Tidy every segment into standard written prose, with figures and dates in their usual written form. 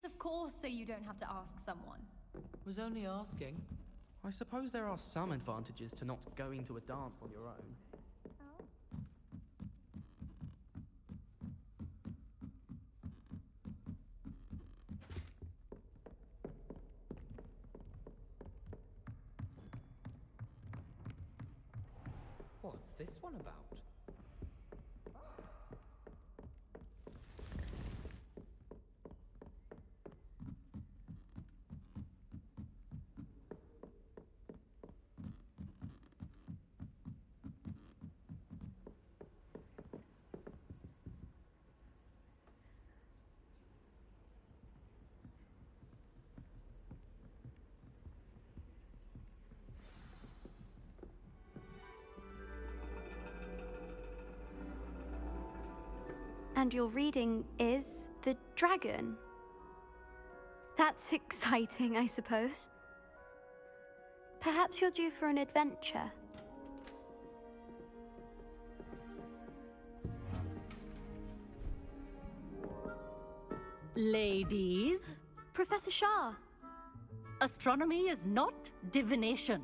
Of course, so you don't have to ask someone. Was only asking. I suppose there are some advantages to not going to a dance on your own. What's this one about? And your reading is the dragon. That's exciting, I suppose. Perhaps you're due for an adventure. Ladies, Professor Shah. astronomy is not divination.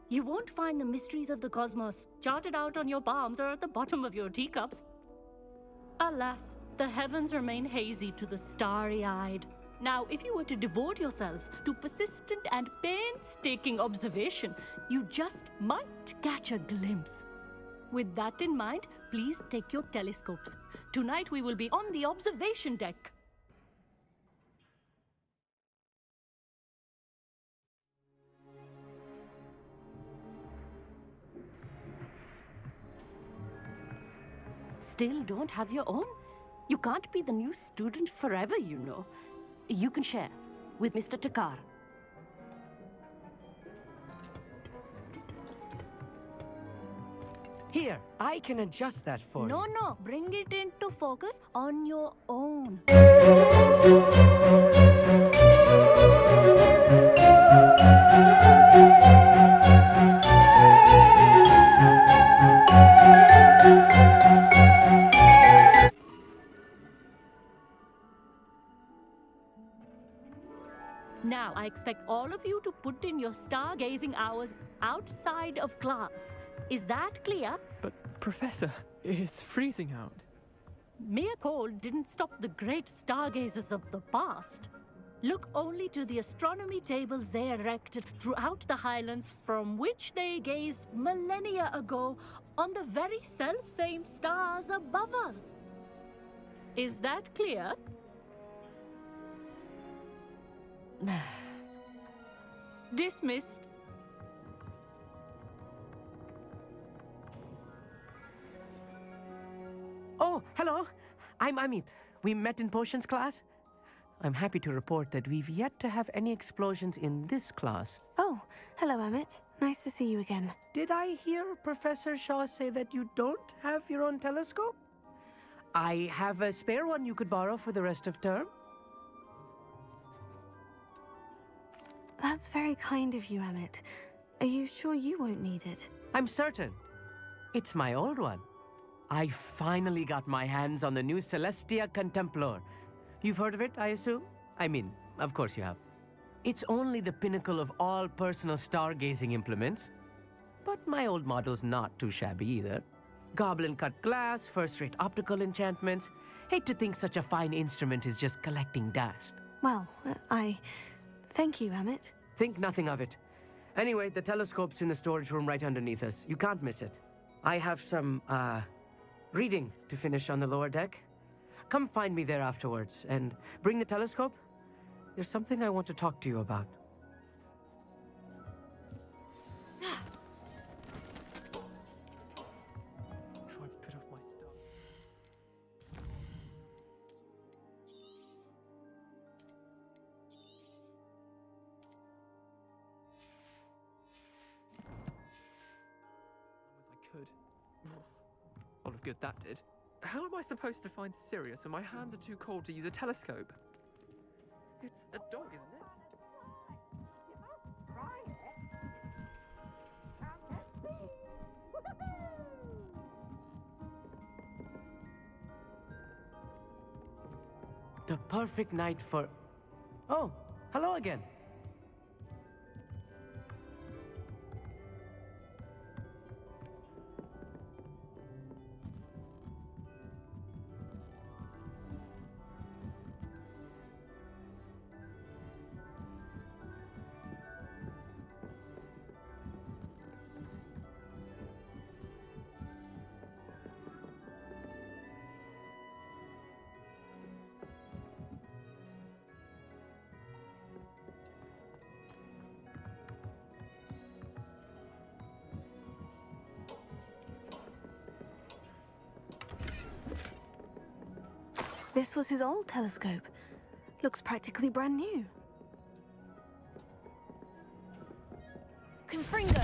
You won't find the mysteries of the cosmos charted out on your palms or at the bottom of your teacups. Alas, the heavens remain hazy to the starry-eyed. Now, if you were to devote yourselves to persistent and painstaking observation, you just might catch a glimpse. With that in mind, please take your telescopes. Tonight we will be on the observation deck. Still don't have your own? You can't be the new student forever, you know. You can share with Mr. Takar. Here, I can adjust that for you. No, bring it into focus on your own. Now, I expect all of you to put in your stargazing hours outside of class. Is that clear? But, Professor, it's freezing out. Mere cold didn't stop the great stargazers of the past. Look only to the astronomy tables they erected throughout the highlands from which they gazed millennia ago on the very self-same stars above us. Is that clear? Dismissed. Oh, hello. I'm Amit. We met in potions class. I'm happy to report that we've yet to have any explosions in this class. Oh, hello, Amit. Nice to see you again. Did I hear Professor Shaw say that you don't have your own telescope? I have a spare one you could borrow for the rest of term. That's very kind of you, Amit. Are you sure you won't need it? I'm certain. It's my old one. I finally got my hands on the new Celestia Contemplar. You've heard of it, I assume? I mean, of course you have. It's only the pinnacle of all personal stargazing implements. But my old model's not too shabby either. Goblin-cut glass, first-rate optical enchantments. Hate to think such a fine instrument is just collecting dust. Well, thank you, Amit. Think nothing of it. Anyway, the telescope's in the storage room right underneath us. You can't miss it. I have some, reading to finish on the lower deck. Come find me there afterwards, and bring the telescope. There's something I want to talk to you about. Trying to put off my stuff. As I could. A lot of good that did. How am I supposed to find Sirius when my hands are too cold to use a telescope? It's a dog, isn't it? The perfect night for... Oh, hello again. This was his old telescope. Looks practically brand new. Confringo!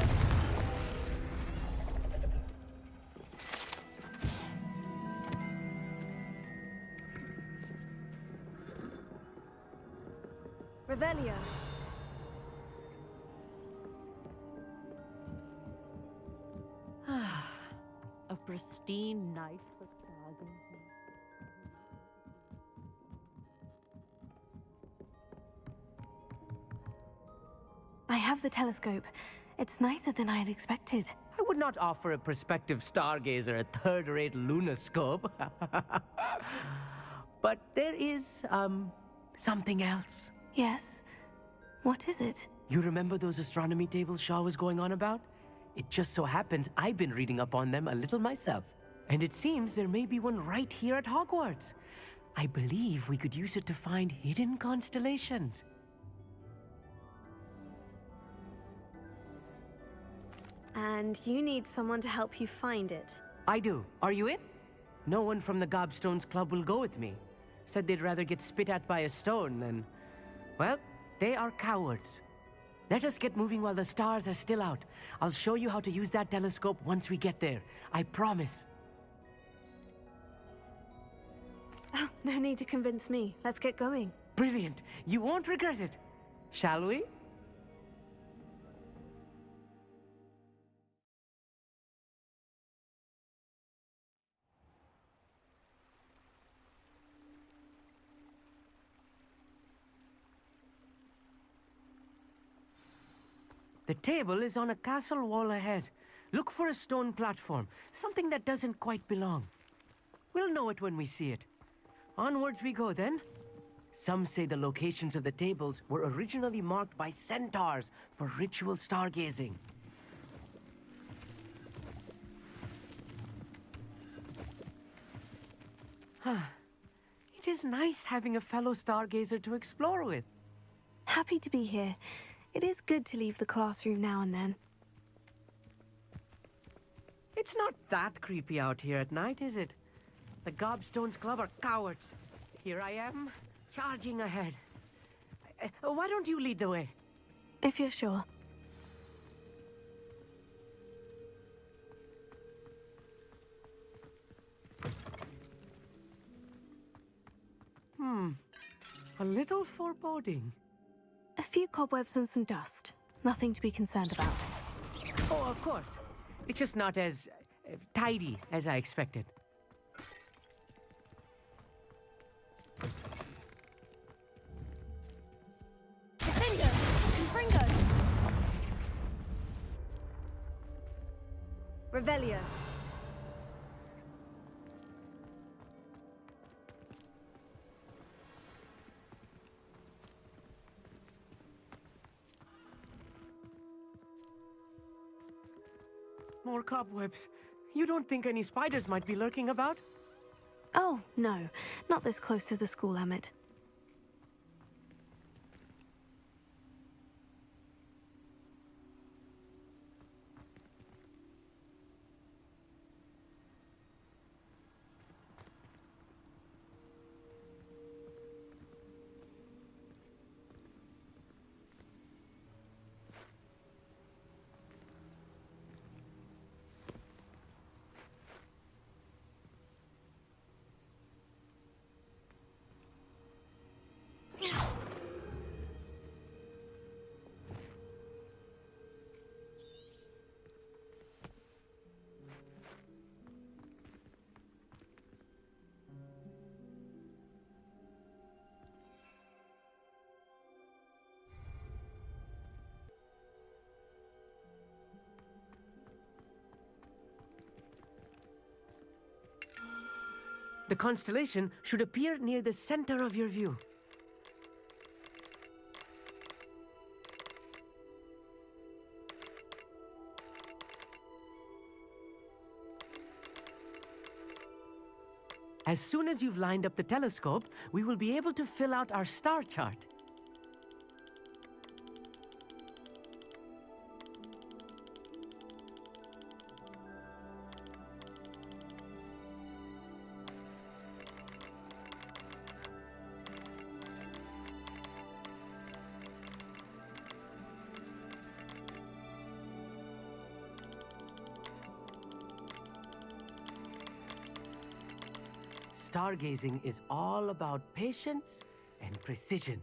Revelio. A pristine night for stargazing. I have the telescope. It's nicer than I had expected. I would not offer a prospective stargazer a third-rate lunoscope. But there is, something else. Yes. What is it? You remember those astronomy tables Shaw was going on about? It just so happens I've been reading up on them a little myself. And it seems there may be one right here at Hogwarts. I believe we could use it to find hidden constellations. And you need someone to help you find it. I do. Are you in? No one from the Gobstones Club will go with me. Said they'd rather get spit at by a stone than... Well, they are cowards. Let us get moving while the stars are still out. I'll show you how to use that telescope once we get there. I promise. Oh, no need to convince me. Let's get going. Brilliant. You won't regret it. Shall we? The table is on a castle wall ahead. Look for a stone platform, something that doesn't quite belong. We'll know it when we see it. Onwards we go then. Some say the locations of the tables were originally marked by centaurs for ritual stargazing. It is nice having a fellow stargazer to explore with. Happy to be here. It is good to leave the classroom now and then. It's not that creepy out here at night, is it? The Gobstones Club are cowards. Here I am, charging ahead. Why don't you lead the way? If you're sure. A little foreboding. A few cobwebs and some dust. Nothing to be concerned about. Oh, of course. It's just not as tidy as I expected. Confringo! Revelio. More cobwebs. You don't think any spiders might be lurking about? Oh, no. Not this close to the school, Emmett. The constellation should appear near the center of your view. As soon as you've lined up the telescope, we will be able to fill out our star chart. Stargazing is all about patience and precision.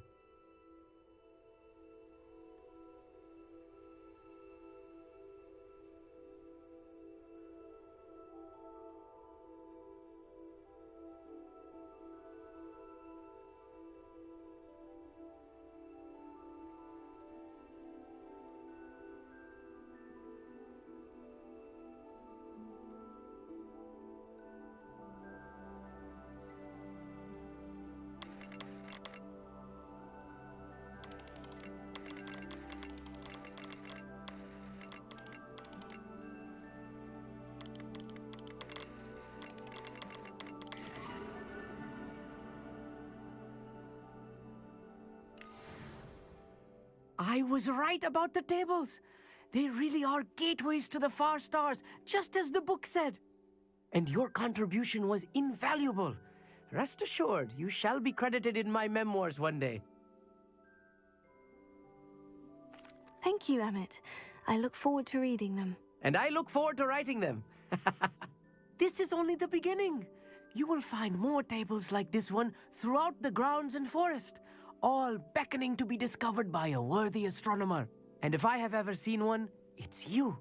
I was right about the tables. They really are gateways to the far stars, just as the book said. And your contribution was invaluable. Rest assured, you shall be credited in my memoirs one day. Thank you, Emmett. I look forward to reading them. And I look forward to writing them. This is only the beginning. You will find more tables like this one throughout the grounds and forest, all beckoning to be discovered by a worthy astronomer. And if I have ever seen one, it's you.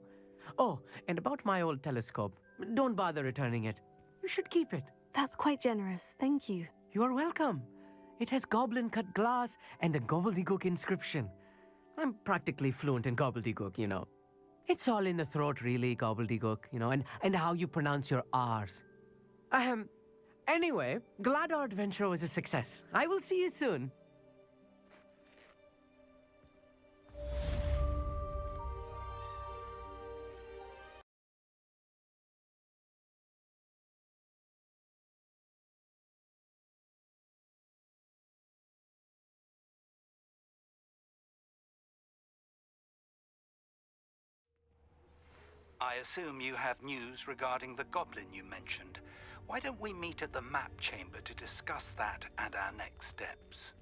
Oh, and about my old telescope, don't bother returning it. You should keep it. That's quite generous. Thank you. You are welcome. It has goblin-cut glass and a gobbledygook inscription. I'm practically fluent in gobbledygook, you know. It's all in the throat, really, gobbledygook, you know, and how you pronounce your R's. Anyway, glad our adventure was a success. I will see you soon. I assume you have news regarding the goblin you mentioned. Why don't we meet at the map chamber to discuss that and our next steps?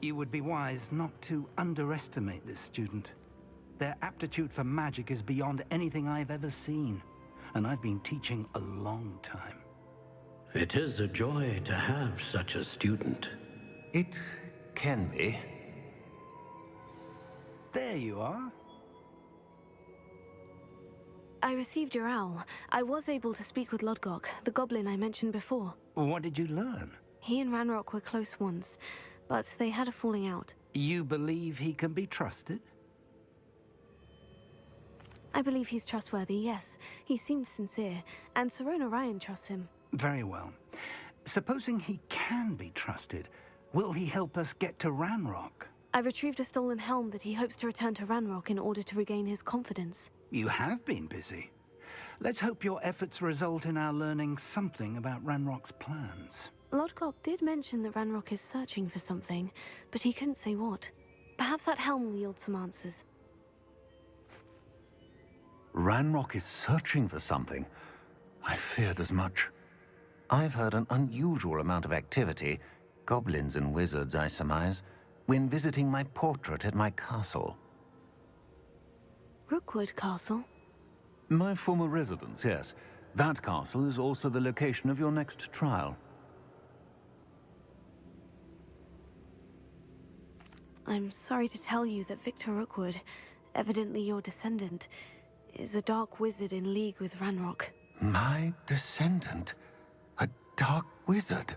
You would be wise not to underestimate this student. Their aptitude for magic is beyond anything I've ever seen. And I've been teaching a long time. It is a joy to have such a student. It can be. There you are. I received your owl. I was able to speak with Lodgok, the goblin I mentioned before. What did you learn? He and Ranrock were close once, but they had a falling out. You believe he can be trusted? I believe he's trustworthy, yes. He seems sincere, and Sirona Ryan trusts him. Very well. Supposing he can be trusted, will he help us get to Ranrock? I retrieved a stolen helm that he hopes to return to Ranrock in order to regain his confidence. You have been busy. Let's hope your efforts result in our learning something about Ranrock's plans. Lodgok did mention that Ranrock is searching for something, but he couldn't say what. Perhaps that helm will yield some answers. Ranrock is searching for something. I feared as much. I've heard an unusual amount of activity, goblins and wizards, I surmise, when visiting my portrait at my castle. Rookwood Castle? My former residence, yes. That castle is also the location of your next trial. I'm sorry to tell you that Victor Rookwood, evidently your descendant, is a dark wizard in league with Ranrock. My descendant? A dark wizard?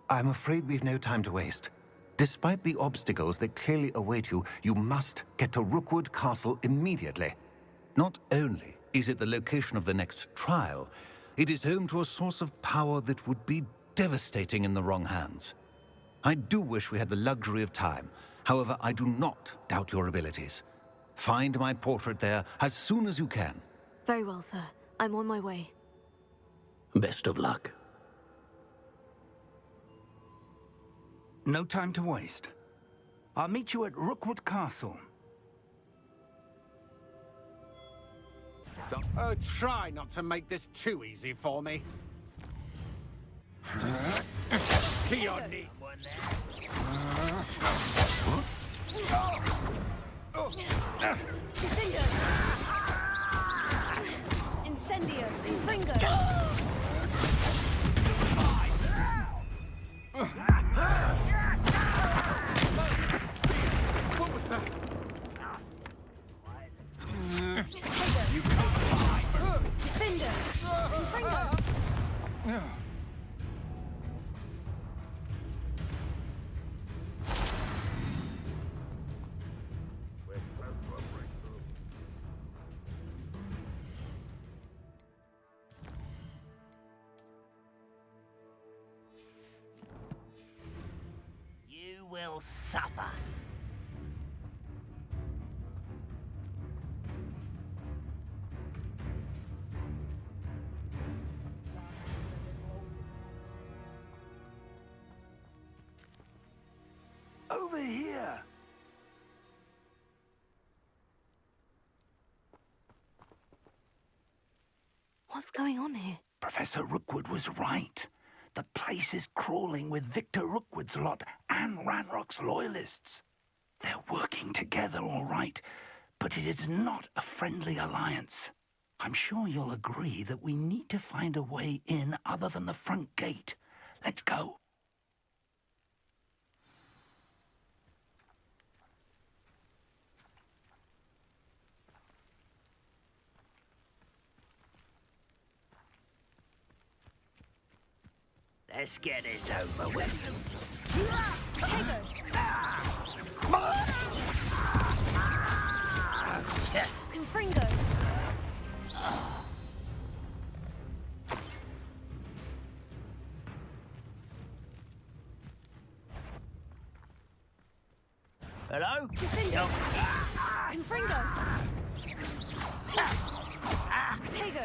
I'm afraid we've no time to waste. Despite the obstacles that clearly await you, you must get to Rookwood Castle immediately. Not only is it the location of the next trial, it is home to a source of power that would be devastating in the wrong hands. I do wish we had the luxury of time. However, I do not doubt your abilities. Find my portrait there as soon as you can. Very well, sir. I'm on my way. Best of luck. No time to waste. I'll meet you at Rookwood Castle. Oh, try not to make this too easy for me. To your knee. Incendio! Fringo! What was that? Defender! Fringo! You will suffer. Over here! What's going on here? Professor Rookwood was right. The place is crawling with Victor Rookwood's lot and Ranrock's loyalists. They're working together, all right, but it is not a friendly alliance. I'm sure you'll agree that we need to find a way in other than the front gate. Let's go. Let's get this over with. Fringo! Hello? Fringo! Potato!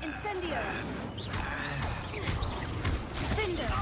Incendio! Defender!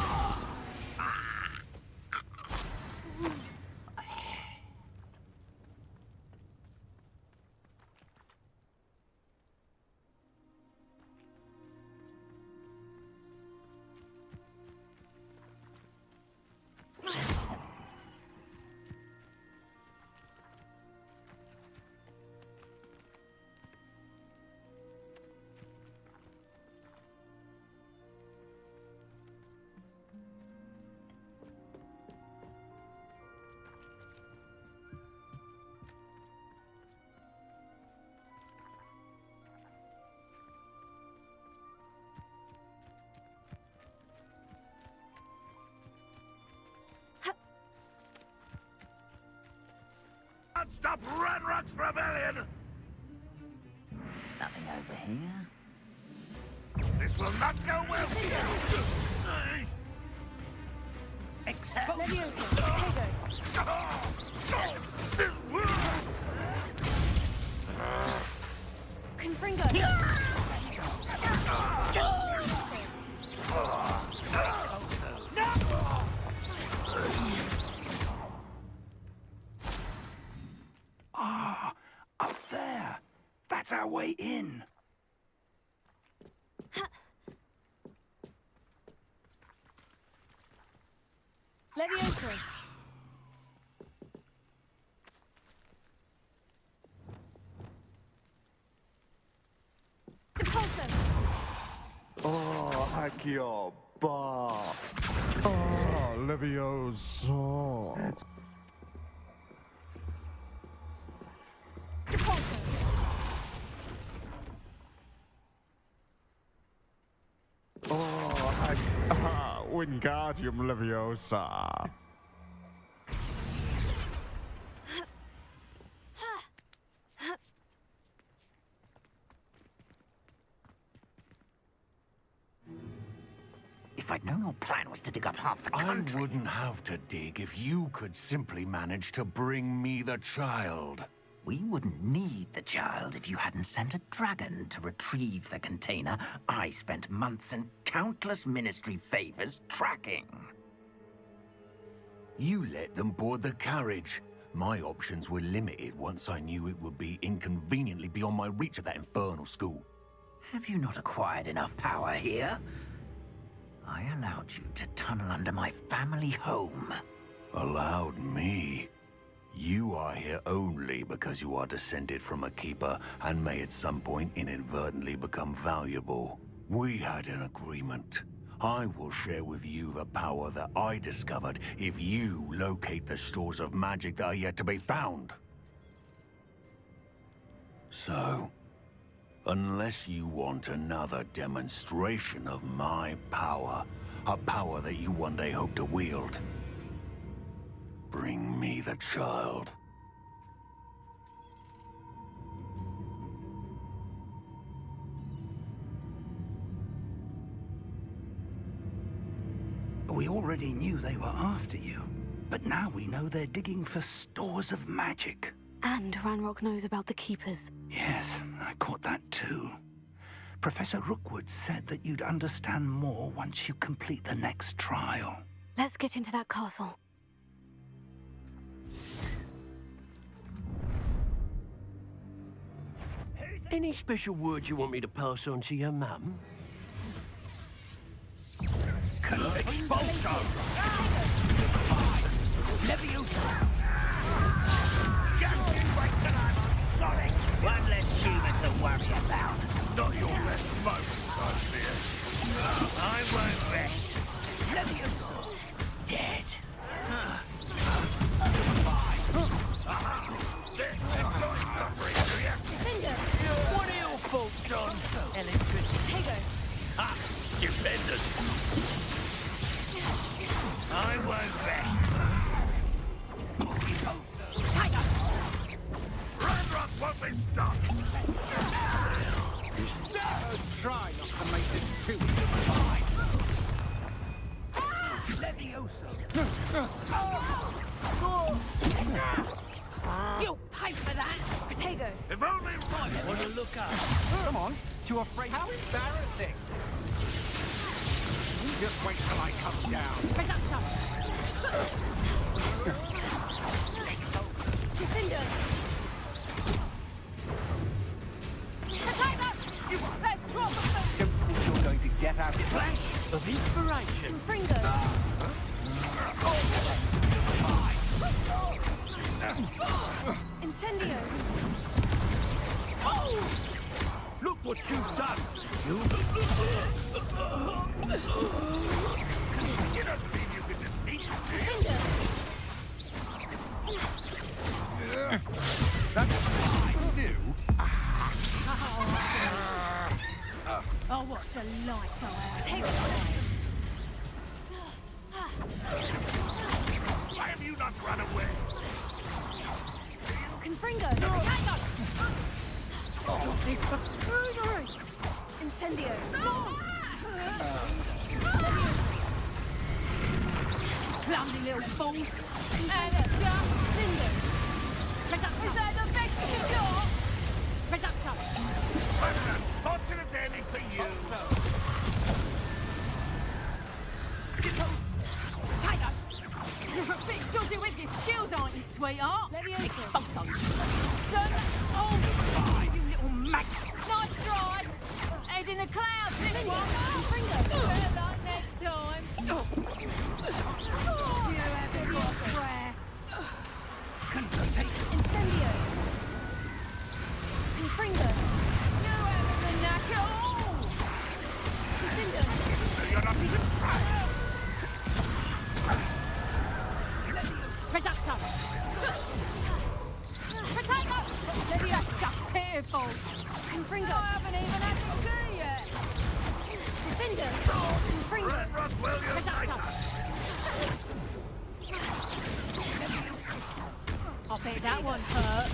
Can't stop Ranrock's rebellion! Nothing over here. This will not go well for you! Except... Leviosa! Potato! Confringo! Ah, up there. That's our way in. Leviosa! Depulso! Oh, Accio, Ba. Oh, Leviosa. Depulso! Wingardium Leviosa. If I'd known your plan was to dig up half the country... I wouldn't have to dig if you could simply manage to bring me the child. We wouldn't need the child if you hadn't sent a dragon to retrieve the container I spent months and countless ministry favors tracking. You let them board the carriage. My options were limited once I knew it would be inconveniently beyond my reach of that infernal school. Have you not acquired enough power here? I allowed you to tunnel under my family home. Allowed me? You are here only because you are descended from a keeper and may at some point inadvertently become valuable. We had an agreement. I will share with you the power that I discovered if you locate the stores of magic that are yet to be found. So, unless you want another demonstration of my power, a power that you one day hope to wield, bring me the child. We already knew they were after you, but now we know they're digging for stores of magic. And Ranrock knows about the Keepers. Yes, I caught that too. Professor Rookwood said that you'd understand more once you complete the next trial. Let's get into that castle. Any special words you want me to pass on to your mum? Expulsion! Leviosa! Just you wait till I'm on Sonic! One less human to worry about. Not your best moments, I fear. I won't rest. Leviosa! Dead. What are your faults on electricity? Ah, defenders! I won't rest. Ranrock won't be stopped! Try not to make this too Leviosa! You'll pay for that! Potato! If only I want to look up. Come on, you afraid? How embarrassing! You just wait till I come down. Defender! Potato! Let's drop them! Don't think you're going to get out of Flash of inspiration. Fringo! Incendio! Look what you've done. You don't believe you can defeat me, do you? That's what you do. Oh, what's the light go out? Take Why have you not run away? Confringo! Potato! Stop this buffoonery! Incendio! Clumsy little fool! And it's your Cinder! Is that the best you got? Reductor! I'm an unfortunate ending for you. Potato! You're a bit shorty with your skills, aren't you, sweetheart? Expulso! Oh, you little mag! Nice try! Head in the clouds, this one! Better luck next time! You have got a square! Incendio! Confringo! You haven't the knack at all! Defender! You're not even trying. Reductor! Potato! Levio's just pitiful! Confringo! I haven't even had the tea yet! Defender! Confringo! William, I'll bet that one hurt.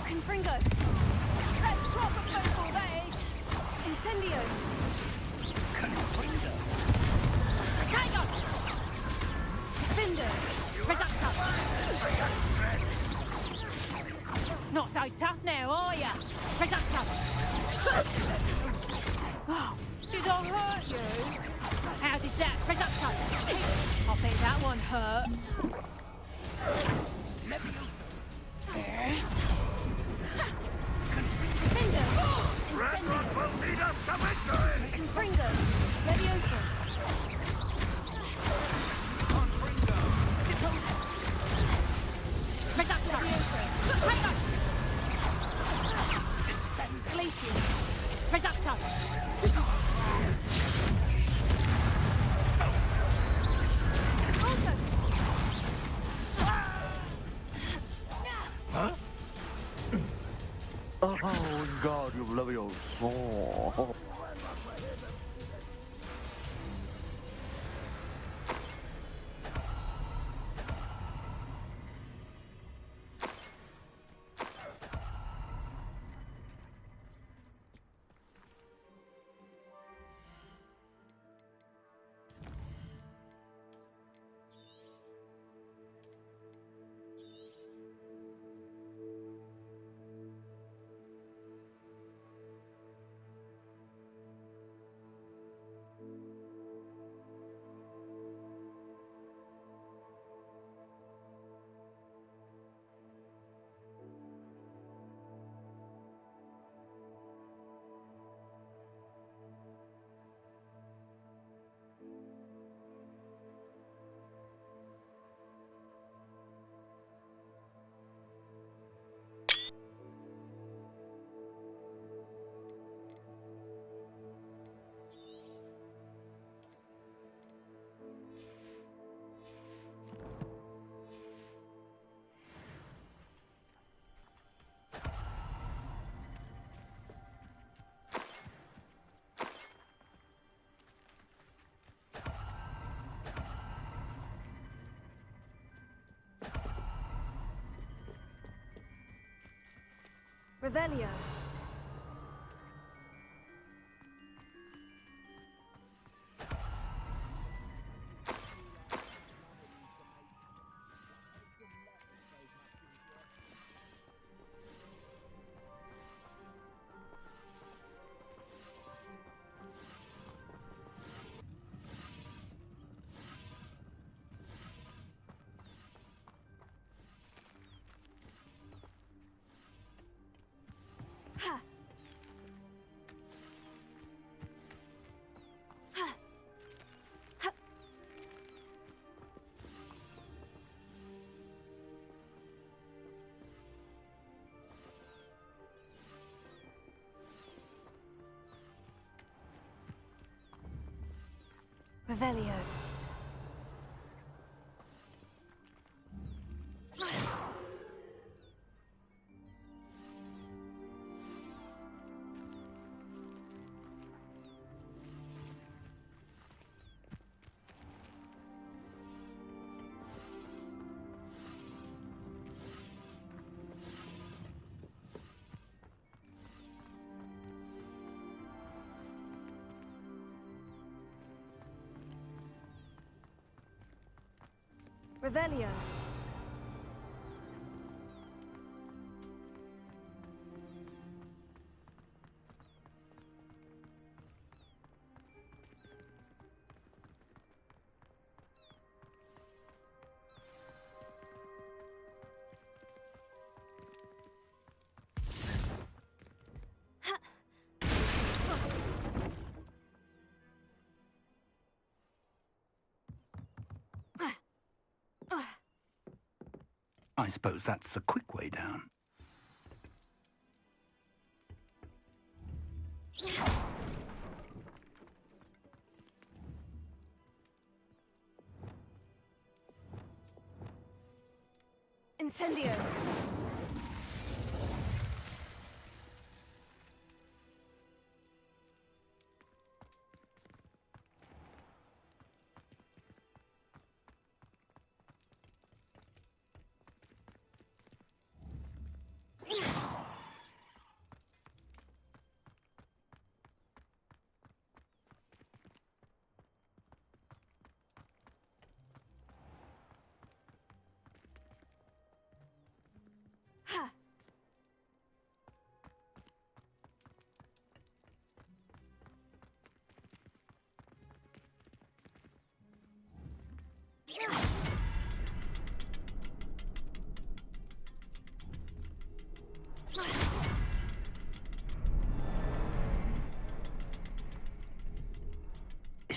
Confringo! That's proper football, that is. Incendio! Tiger! Defender! Reductor! Not so tough now, are ya? Reductor! Oh, did I hurt you? How did that? Reductor! I'll bet that one hurt. Defender! Redrock will lead us to victory! Confringo! Leviosa! Reductor! Tiger! Glacius! Reductor! Huh? Oh, God, you love your soul. Revelio! Ha! Ha! Ha! Revelio. Revelio. I suppose that's the quick way down. Incendio.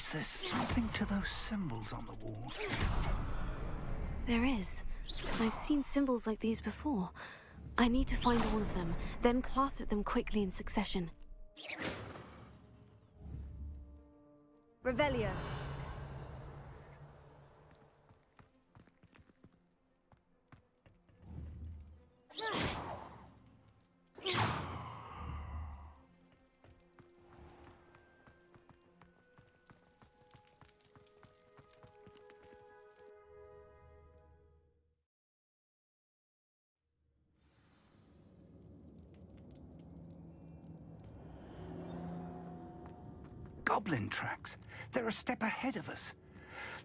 Is there something to those symbols on the wall? There is. I've seen symbols like these before. I need to find all of them, then class at them quickly in succession. Revelio. Goblin tracks. They're a step ahead of us.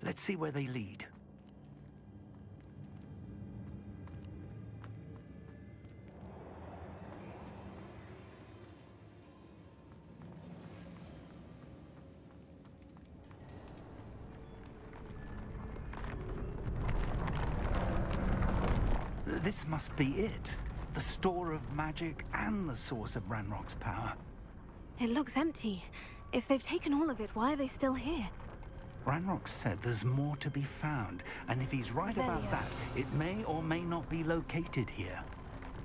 Let's see where they lead. This must be it. The store of magic and the source of Ranrock's power. It looks empty. If they've taken all of it, why are they still here? Ranrock said there's more to be found, and if he's right about that, it may or may not be located here.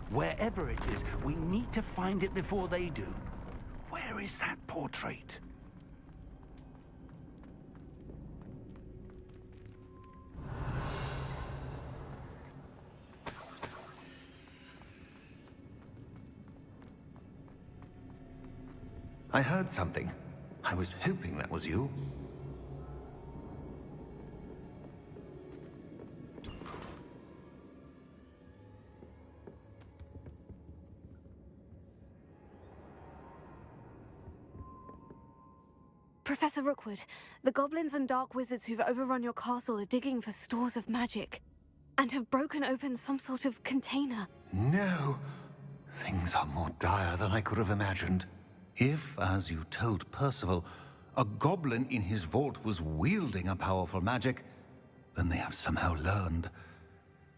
Wherever it is, we need to find it before they do. Where is that portrait? I heard something. I was hoping that was you. Professor Rookwood, the goblins and dark wizards who've overrun your castle are digging for stores of magic, and have broken open some sort of container. No! Things are more dire than I could have imagined. If, as you told Percival, a goblin in his vault was wielding a powerful magic, then they have somehow learned.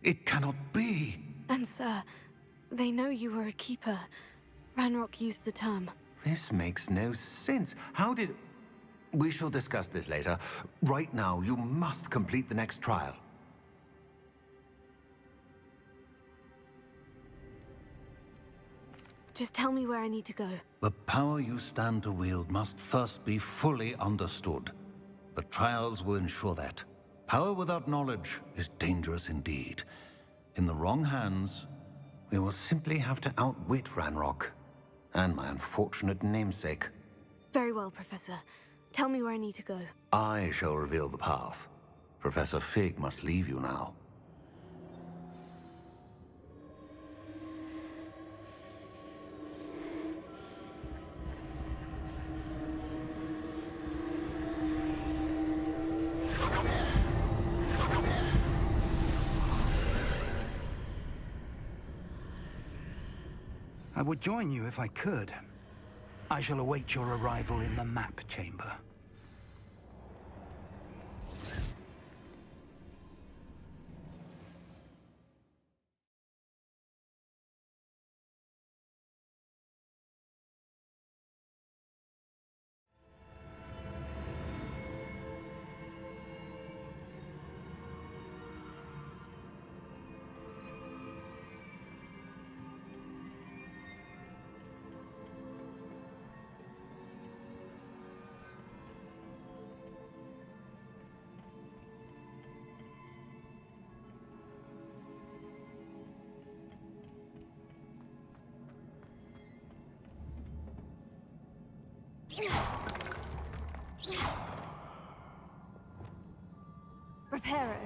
It cannot be! And sir, they know you were a keeper. Ranrock used the term. This makes no sense. How did... We shall discuss this later. Right now, you must complete the next trial. Just tell me where I need to go. The power you stand to wield must first be fully understood. The trials will ensure that. Power without knowledge is dangerous indeed. In the wrong hands, we will simply have to outwit Ranrock and my unfortunate namesake. Very well, Professor. Tell me where I need to go. I shall reveal the path. Professor Fig must leave you now. I would join you if I could. I shall await your arrival in the map chamber. Reparo.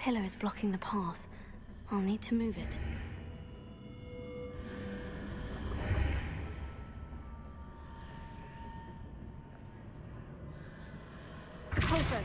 pillar is blocking the path. I'll need to move it. Closer.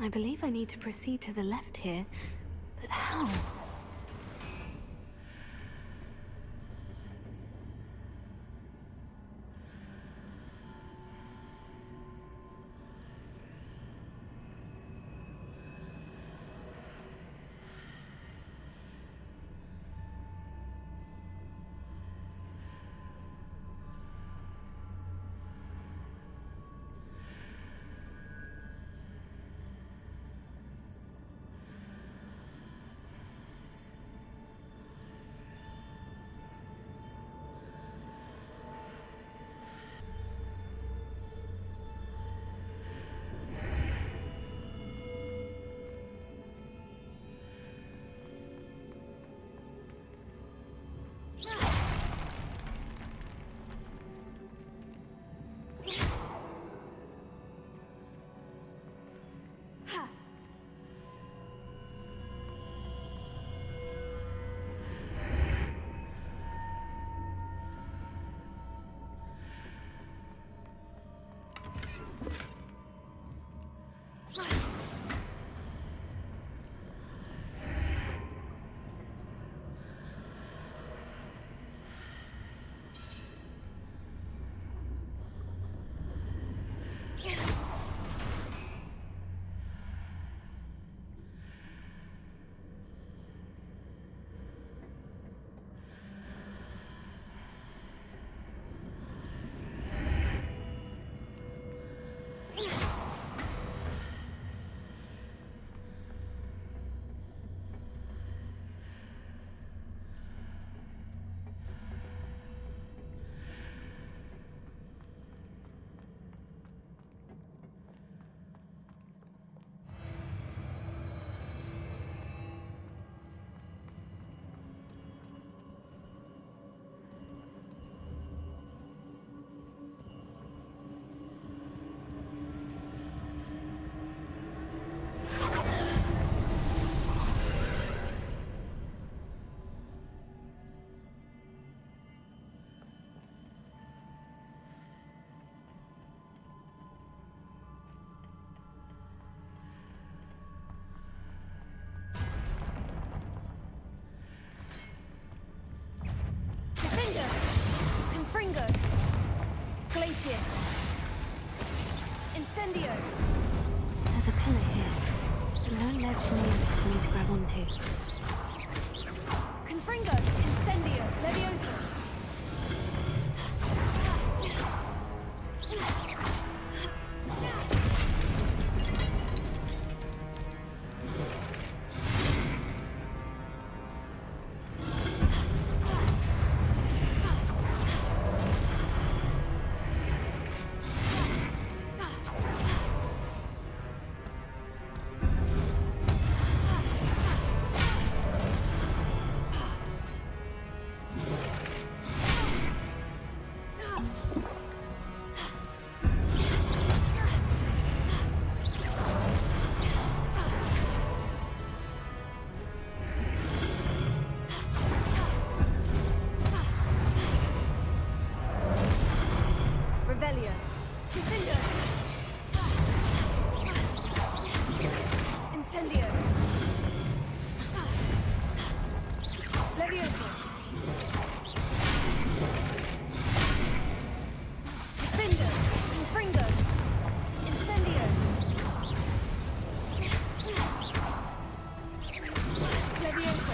I believe I need to proceed to the left here, but how? Incendio! There's a pillar here, but no ledge near it for me to grab onto. Confringo! Incendio! Levioso! Revelio. Defender. Incendio. Levioso. Defender. Confringo. Incendio. Levioso.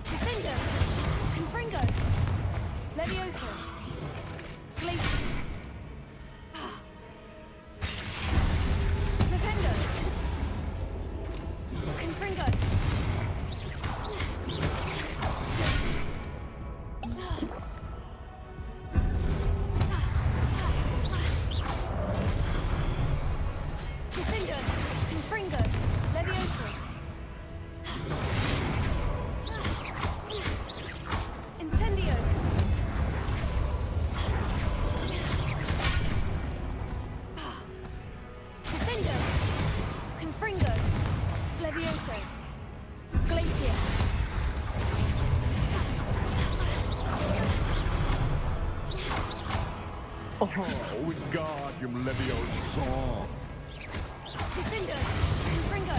Defender! Confringo! Levioso! Glacier! Defender! Confringo! Defender! Confringo! Levioso! Incendio! Defender! Confringo! Levioso! Glacier! Oh, Wingardium Leviosa! Defender! Confringo!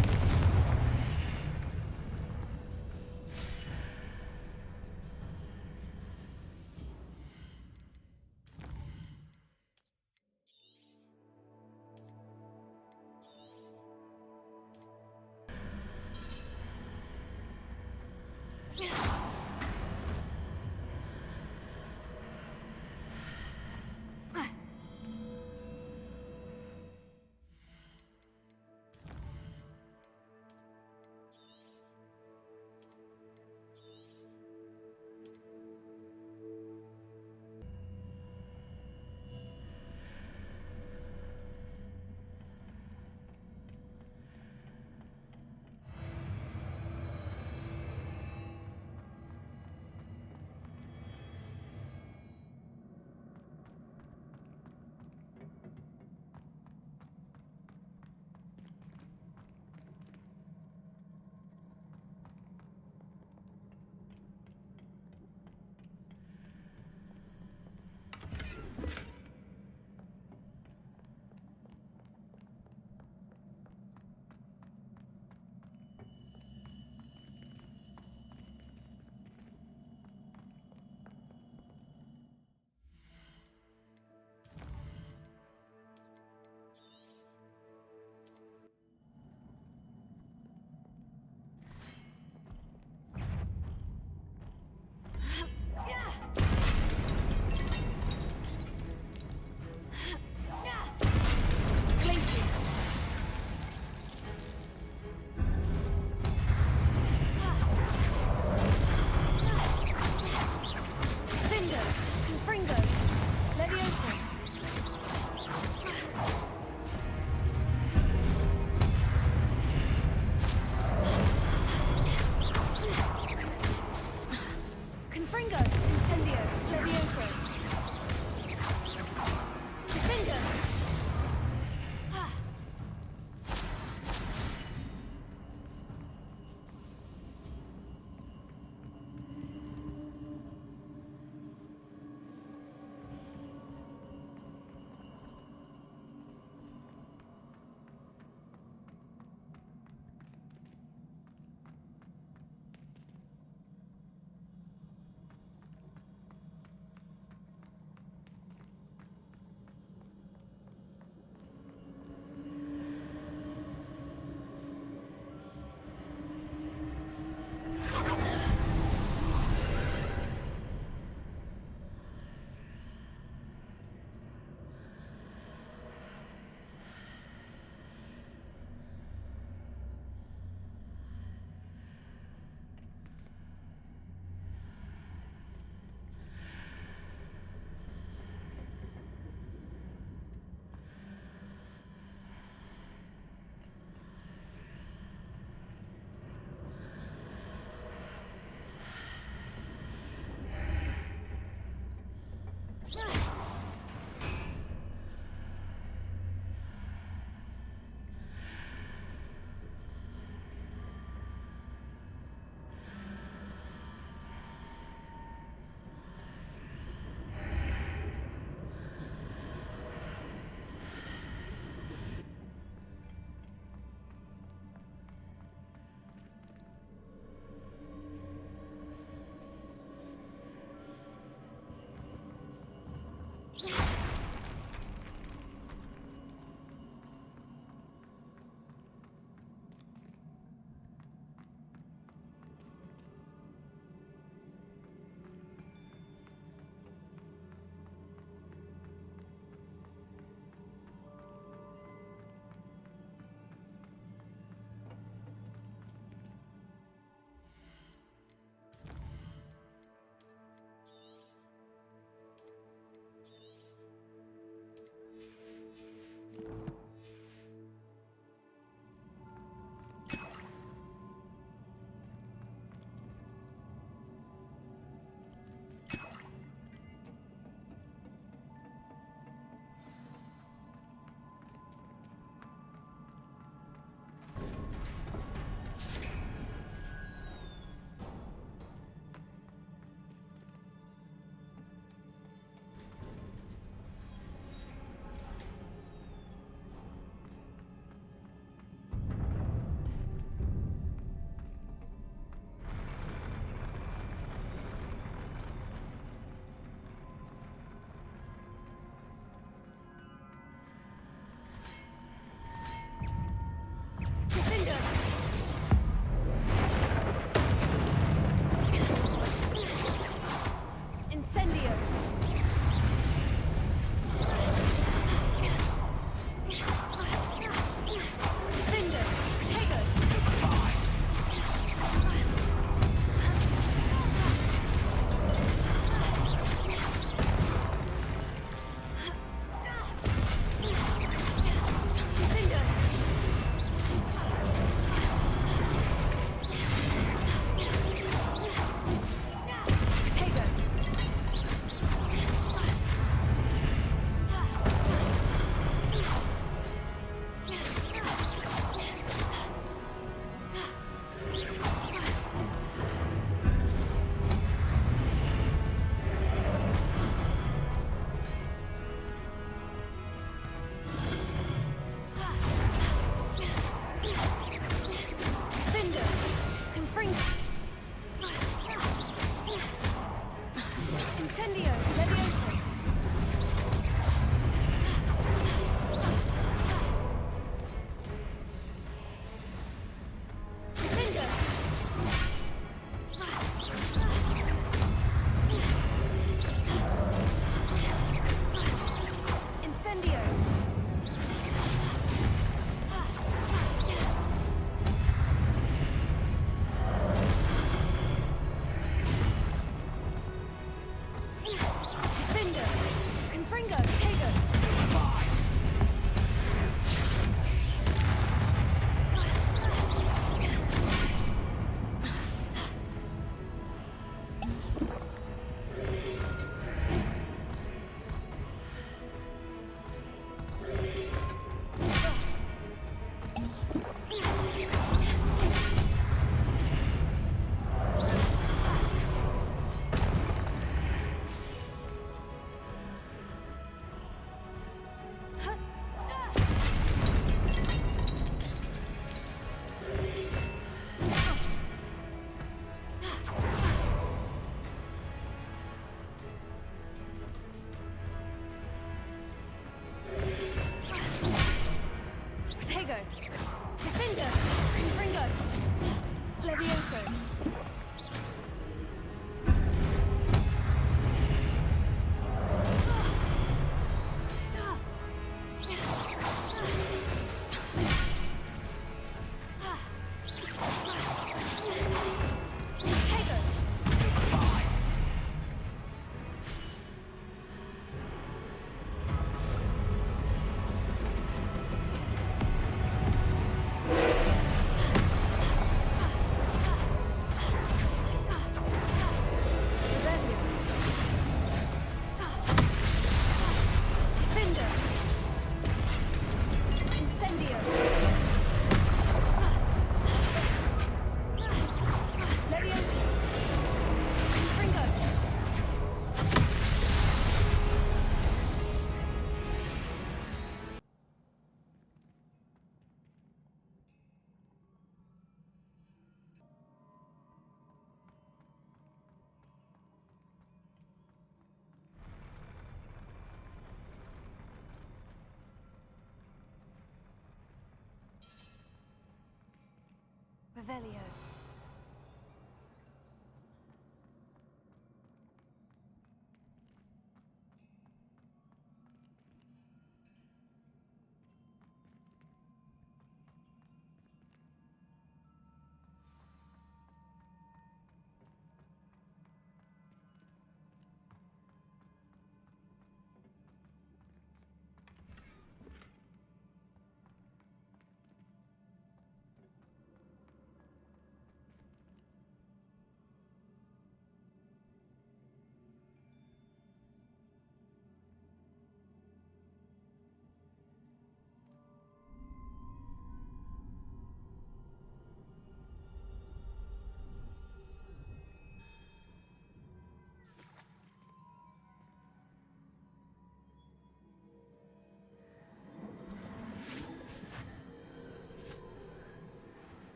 Revelio.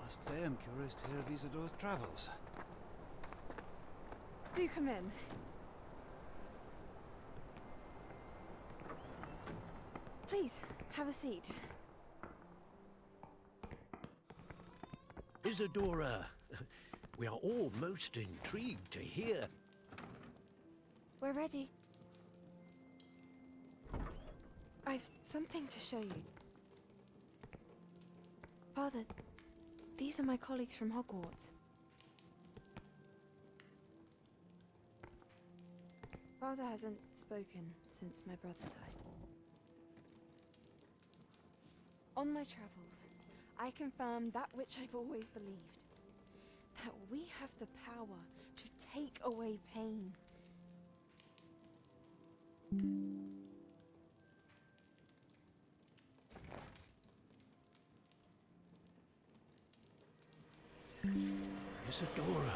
Must say I'm curious to hear of Isidore's travels. Do come in. Please, have a seat. Isadora, we are all most intrigued to hear. We're ready. I've something to show you. Father, these are my colleagues from Hogwarts. Father hasn't spoken since my brother died. On my travels, I confirmed that which I've always believed. That we have the power to take away pain. Isadora.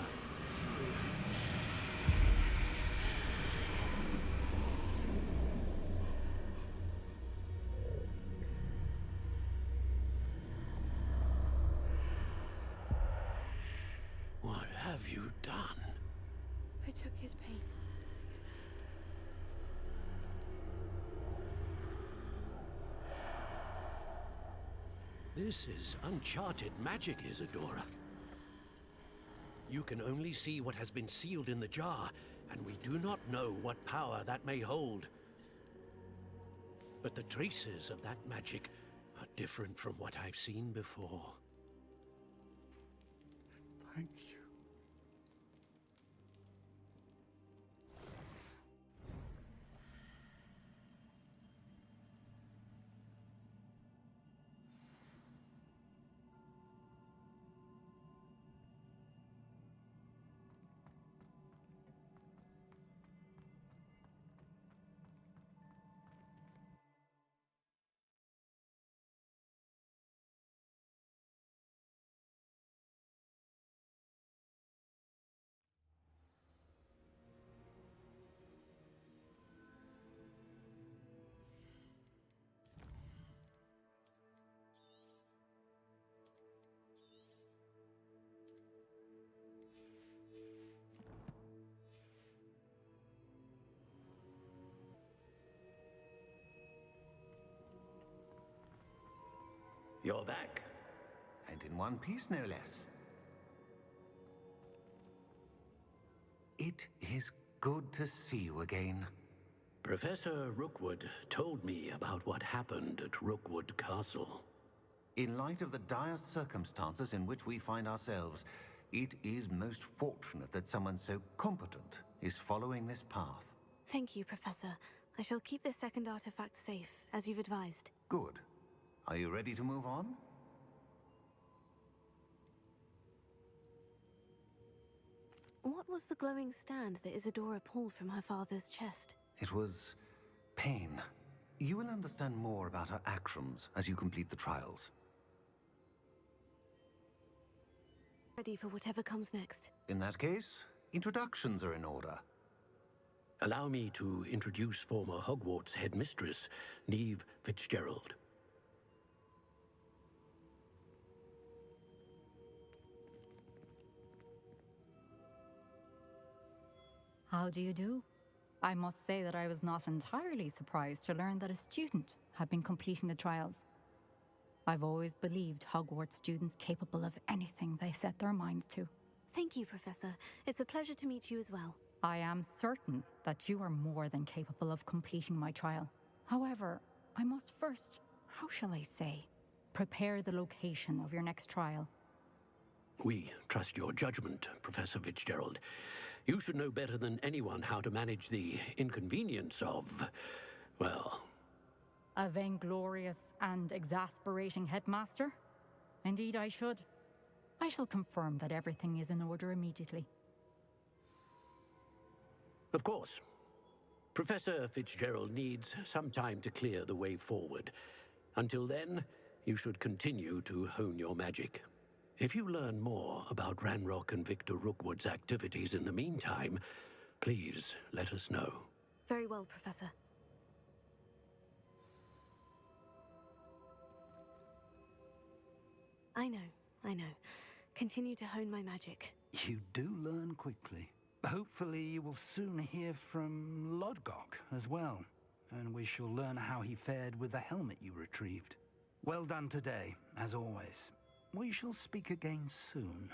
What have you done? I took his pain. This is uncharted magic, Isadora. You can only see what has been sealed in the jar, and we do not know what power that may hold. But the traces of that magic are different from what I've seen before. Thank you. You're back. And in one piece, no less. It is good to see you again. Professor Rookwood told me about what happened at Rookwood Castle. In light of the dire circumstances in which we find ourselves, it is most fortunate that someone so competent is following this path. Thank you, Professor. I shall keep this second artifact safe, as you've advised. Good. Are you ready to move on? What was the glowing stand that Isadora pulled from her father's chest? It was pain. You will understand more about her actions as you complete the trials. Ready for whatever comes next. In that case, introductions are in order. Allow me to introduce former Hogwarts headmistress, Neve Fitzgerald. How do you do? I must say that I was not entirely surprised to learn that a student had been completing the trials. I've always believed Hogwarts students capable of anything they set their minds to. Thank you, Professor. It's a pleasure to meet you as well. I am certain that you are more than capable of completing my trial. However, I must first, how shall I say, prepare the location of your next trial. We trust your judgment, Professor Fitzgerald. You should know better than anyone how to manage the inconvenience of, well... A vainglorious and exasperating headmaster? Indeed I should. I shall confirm that everything is in order immediately. Of course. Professor Fitzgerald needs some time to clear the way forward. Until then, you should continue to hone your magic. If you learn more about Ranrock and Victor Rookwood's activities in the meantime, please let us know. Very well, Professor. I know. Continue to hone my magic. You do learn quickly. Hopefully you will soon hear from Lodgok as well, and we shall learn how he fared with the helmet you retrieved. Well done today, as always. We shall speak again soon.